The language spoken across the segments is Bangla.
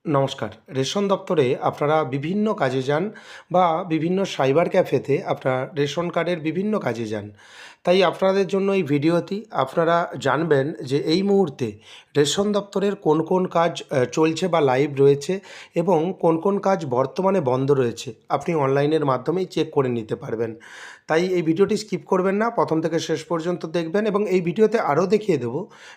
নমস্কার। রেশন দপ্তরে আপনারা বিভিন্ন কাজে যান বা বিভিন্ন সাইবার ক্যাফেতে আপনার রেশন কার্ডের বিভিন্ন কাজে যান। তাই আপনাদের জন্য এই ভিডিওটি আপনারা জানবেন যে এই মুহূর্তে রেশন দপ্তরের কোন কোন কাজ চলছে বা লাইভ রয়েছে এবং কোন কোন কাজ বর্তমানে বন্ধ রয়েছে। আপনি অনলাইনের মাধ্যমেই চেক করে নিতে পারবেন। তাই এই ভিডিওটি স্কিপ করবেন না, প্রথম থেকে শেষ পর্যন্ত দেখবেন এবং এই ভিডিওতে আরও দেখিয়ে দেব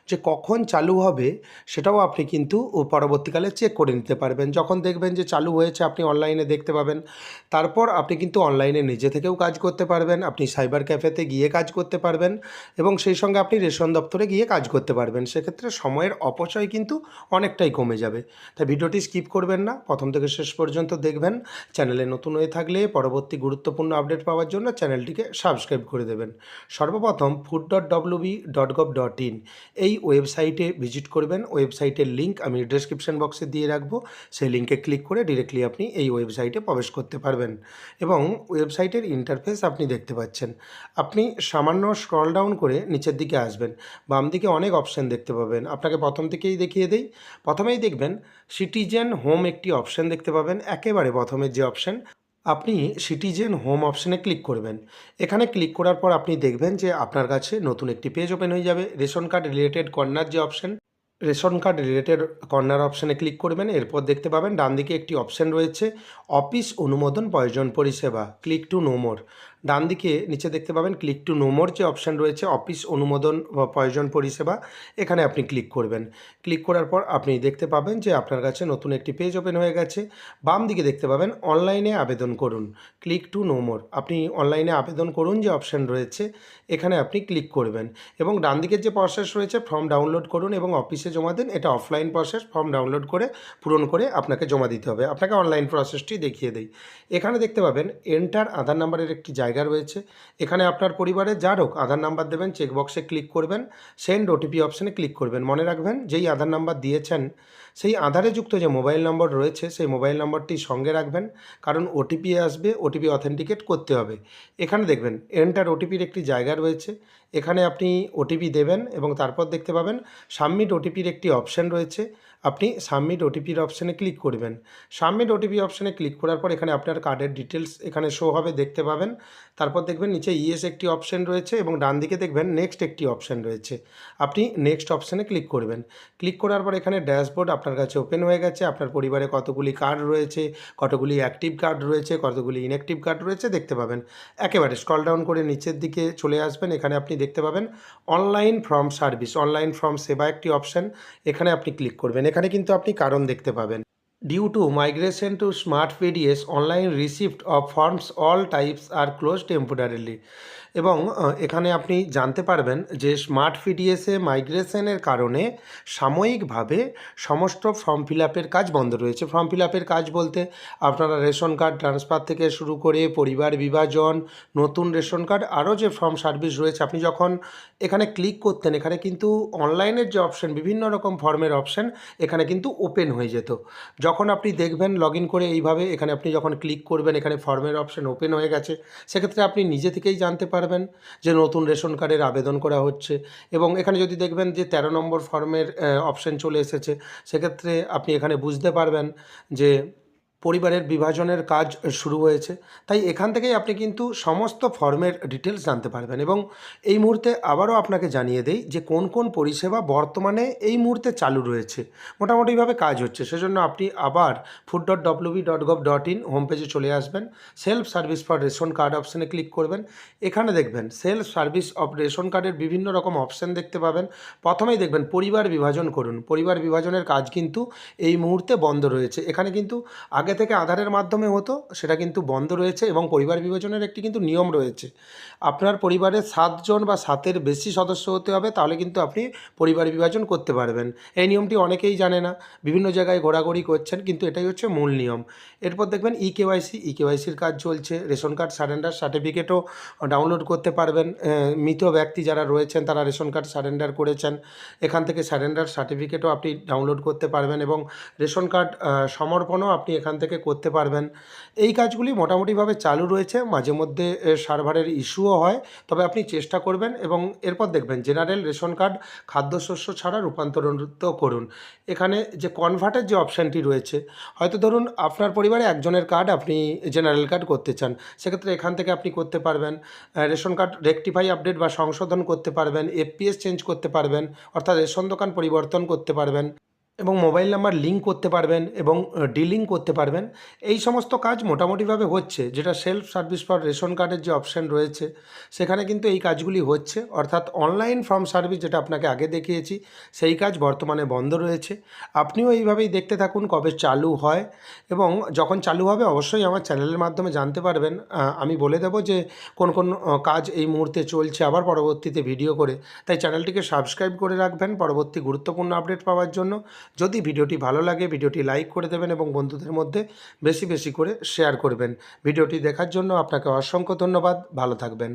যে কখন চালু হবে সেটাও আপনি কিন্তু পরবর্তীকালে চেক করে নিতে পারবেন। যখন দেখবেন যে চালু হয়েছে আপনি অনলাইনে দেখতে পাবেন। তারপর আপনি কিন্তু অনলাইনে নিজে থেকেও কাজ করতে পারবেন, আপনি সাইবার ক্যাফেতে গিয়ে কাজ করতে পারবেন এবং সেই সঙ্গে আপনি রেশন দপ্তরে গিয়ে কাজ করতে পারবেন। সেক্ষেত্রে সময়ের অপচয় কিন্তু অনেকটাই কমে যাবে। তাই ভিডিওটি স্কিপ করবেন না, প্রথম থেকে শেষ পর্যন্ত দেখবেন। চ্যানেলে নতুন হয়ে থাকলে পরবর্তী গুরুত্বপূর্ণ আপডেট পাওয়ার জন্য চ্যানেলটিকে সাবস্ক্রাইব করে দেবেন। সর্বপ্রথম food.wb.gov.in এই ওয়েবসাইটে ভিজিট করবেন। ওয়েবসাইটের লিঙ্ক আমি ডেসক্রিপশন বক্সে দিয়ে রাখবো। সেই লিঙ্কে ক্লিক করে ডিরেক্টলি আপনি এই ওয়েবসাইটে প্রবেশ করতে পারবেন এবং ওয়েবসাইটের ইন্টারফেস আপনি দেখতে পাচ্ছেন। আপনি সামান্য স্ক্রল ডাউন করে নিচের দিকে আসবেন, বাম দিকে অনেক অপশান দেখতে পাবেন। আপনাকে প্রথম থেকেই দেখিয়ে দেই। প্রথমেই দেখবেন সিটিজেন হোম একটি অপশান দেখতে পাবেন। একেবারে প্রথমের যে অপশান, আপনি সিটিজেন হোম অপশানে ক্লিক করবেন। এখানে ক্লিক করার পর আপনি দেখবেন যে আপনার কাছে নতুন একটি পেজ ওপেন হয়ে যাবে। রেশন কার্ড রিলেটেড কর্নার যে option, ration card related corner অপশানে ক্লিক করবেন। এরপর দেখতে পাবেন ডান দিকে একটি অপশান রয়েছে অফিস অনুমোদন প্রয়োজন পরিষেবা, ক্লিক টু নো মোর। ডান দিকে নিচে দেখতে পাবেন ক্লিক টু নো মোর যে অপশান রয়েছে অফিস অনুমোদন বা প্রয়োজন পরিষেবা, এখানে আপনি ক্লিক করবেন। ক্লিক করার পর আপনি দেখতে পাবেন যে আপনার কাছে নতুন একটি পেজ ওপেন হয়ে গেছে। বাম দিকে দেখতে পাবেন অনলাইনে আবেদন করুন, ক্লিক টু নো মোর। আপনি অনলাইনে আবেদন করুন যে অপশান রয়েছে এখানে আপনি ক্লিক করবেন এবং ডান দিকের যে প্রসেস রয়েছে ফর্ম ডাউনলোড করুন এবং অফিসে জমা দিন, এটা অফলাইন প্রসেস। ফর্ম ডাউনলোড করে পূরণ করে আপনাকে জমা দিতে হবে। আপনাকে অনলাইন প্রসেসটি দেখিয়ে দেই। এখানে দেখতে পাবেন এন্টার আধার নাম্বারের একটি জায়গা রয়েছে। এখানে আপনার পরিবারে যার হোক আধার নাম্বার দেবেন, চেকবক্সে ক্লিক করবেন, সেন্ড ওটিপি অপশানে ক্লিক করবেন। মনে রাখবেন যেই আধার নাম্বার দিয়েছেন সেই আধারে যুক্ত যে মোবাইল নম্বর রয়েছে সেই মোবাইল নম্বরটি সঙ্গে রাখবেন, কারণ ওটিপি আসবে, ওটিপি অথেন্টিকেট করতে হবে। এখানে দেখবেন এন্টার ওটিপির একটি জায়গা রয়েছে, এখানে আপনি ওটিপি দেবেন এবং তারপর দেখতে পাবেন সাবমিট ওটিপির একটি অপশান রয়েছে। আপনি সাবমিট ওটিপির অপশানে ক্লিক করবেন। সাবমিট ওটিপি অপশানে ক্লিক করার পর এখানে আপনার কার্ডের ডিটেলস এখানে শো হবে, দেখতে পাবেন। তারপর দেখবেন নিচে ইয়েস একটি অপশান রয়েছে এবং ডান দিকে দেখবেন নেক্সট একটি অপশান রয়েছে। আপনি নেক্সট অপশানে ক্লিক করবেন। ক্লিক করার পর এখানে ড্যাশবোর্ড আপনার কাছে ওপেন হয়ে গেছে। আপনার পরিবারে কতগুলি কার্ড রয়েছে, কতগুলি অ্যাক্টিভ কার্ড রয়েছে, কতগুলি ইনঅ্যাক্টিভ কার্ড রয়েছে দেখতে পাবেন। একেবারে স্ক্রল ডাউন করে নিচের দিকে চলে আসবেন। এখানে আপনি দেখতে পাবেন online form service, online form সেবা একটি অপশান, এখানে আপনি ক্লিক করবেন। এখানে কিন্তু আপনি কারণ দেখতে পাবেন, due to migration to smart PDS online receipt of forms all types are close temporarily. এবং এখানে আপনি জানতে পারবেন যে স্মার্ট পিডিএসে মাইগ্রেশনের কারণে সাময়িকভাবে সমস্ত ফর্ম ফিল আপের কাজ বন্ধ রয়েছে। ফর্ম ফিল আপের কাজ বলতে আপনারা রেশন কার্ড ট্রান্সফার থেকে শুরু করে পরিবার বিভাজন, নতুন রেশন কার্ড, আরও যে ফর্ম সার্ভিস রয়েছে, আপনি যখন এখানে ক্লিক করতেন এখানে কিন্তু অনলাইনের যে অপশান, বিভিন্ন রকম ফর্মের অপশান এখানে কিন্তু ওপেন হয়ে যেত। যখন আপনি দেখবেন লগ ইন করে এইভাবে এখানে আপনি যখন ক্লিক করবেন এখানে ফর্মের অপশান ওপেন হয়ে গেছে, সেক্ষেত্রে আপনি নিজে থেকেই জানতে পারবেন যে নতুন রেশন কার্ডের আবেদন করা হচ্ছে। এবং এখানে যদি দেখবেন যে 13 নম্বর ফর্মের অপশান চলে এসেছে, সেক্ষেত্রে আপনি এখানে বুঝতে পারবেন যে পরিবারের বিভাজনের কাজ শুরু হয়েছে। তাই এখান থেকেই আপনি কিন্তু সমস্ত ফর্মের ডিটেলস জানতে পারবেন। এবং এই মুহূর্তে আবারও আপনাকে জানিয়ে দেই যে কোন কোন পরিষেবা বর্তমানে এই মুহূর্তে চালু রয়েছে, মোটামুটিভাবে কাজ হচ্ছে। সেজন্য আপনি আবার food.wb.gov.in হোম পেজে চলে আসবেন। Self service for ration card অপশানে ক্লিক করবেন। এখানে দেখবেন সেলফ সার্ভিস অফ রেশন কার্ডের বিভিন্ন রকম অপশান দেখতে পাবেন। প্রথমেই দেখবেন পরিবার বিভাজন করুন। পরিবার বিভাজনের কাজ কিন্তু এই মুহূর্তে বন্ধ রয়েছে। এখানে কিন্তু আগে থেকে আধারের মাধ্যমে হতো, সেটা কিন্তু বন্ধ রয়েছে এবং পরিবার বিভাজনের একটি কিন্তু নিয়ম রয়েছে। আপনার পরিবারে 7 জন বা 7-এর বেশি সদস্য হতে হবে, তাহলে কিন্তু আপনি পরিবার বিভাজন করতে পারবেন। এই নিয়মটি অনেকেই জানে না, বিভিন্ন জায়গায় ঘোরাঘুরি করছেন, কিন্তু এটাই হচ্ছে মূল নিয়ম। এরপর দেখবেন ইকেওয়াইসির কাজ চলছে। রেশন কার্ড সারেন্ডার সার্টিফিকেটও ডাউনলোড করতে পারবেন। মৃত ব্যক্তি যারা রয়েছেন তারা রেশন কার্ড সারেন্ডার করেছেন, এখান থেকে সারেন্ডার সার্টিফিকেটও আপনি ডাউনলোড করতে পারবেন এবং রেশন কার্ড সমর্পণও আপনি এখান থেকে থেকে করতে পারবেন। এই কাজগুলি মোটামুটিভাবে চালু রয়েছে, মাঝে মধ্যে সার্ভারের ইস্যুও হয়, তবে আপনি চেষ্টা করবেন এবং এরপর দেখবেন জেনারেল রেশন কার্ড খাদ্যশস্য ছাড়া রূপান্তরিত করুন। এখানে যে কনভার্টের যে অপশানটি রয়েছে, হয়তো ধরুন আপনার পরিবারে একজনের কার্ড আপনি জেনারেল কার্ড করতে চান, সেক্ষেত্রে এখান থেকে আপনি করতে পারবেন। রেশন কার্ড রেকটিফাই আপডেট বা সংশোধন করতে পারবেন, এফপিএস চেঞ্জ করতে পারবেন, অর্থাৎ রেশন দোকান পরিবর্তন করতে পারবেন এবং মোবাইল নাম্বার লিঙ্ক করতে পারবেন এবং ডিলিঙ্ক করতে পারবেন। এই সমস্ত কাজ মোটামুটিভাবে হচ্ছে, যেটা সেলফ সার্ভিস ফর রেশন কার্ডের যে অপশান রয়েছে সেখানে কিন্তু এই কাজগুলি হচ্ছে, অর্থাৎ অনলাইন ফর্ম সার্ভিস যেটা আপনাকে আগে দেখিয়েছি সেই কাজ বর্তমানে বন্ধ রয়েছে। আপনিও এইভাবেই দেখতে থাকুন কবে চালু হয়, এবং যখন চালু হবে অবশ্যই আমার চ্যানেলের মাধ্যমে জানতে পারবেন। আমি বলে দেবো যে কোন কোন কাজ এই মুহূর্তে চলছে আবার পরবর্তীতে ভিডিও করে, তাই চ্যানেলটিকে সাবস্ক্রাইব করে রাখবেন পরবর্তী গুরুত্বপূর্ণ আপডেট পাওয়ার জন্য। যদি ভিডিওটি ভালো লাগে ভিডিওটি লাইক করে দেবেন এবং বন্ধুদের মধ্যে বেশি বেশি করে শেয়ার করবেন। ভিডিওটি দেখার জন্য আপনাকে অসংখ্য ধন্যবাদ। ভালো থাকবেন।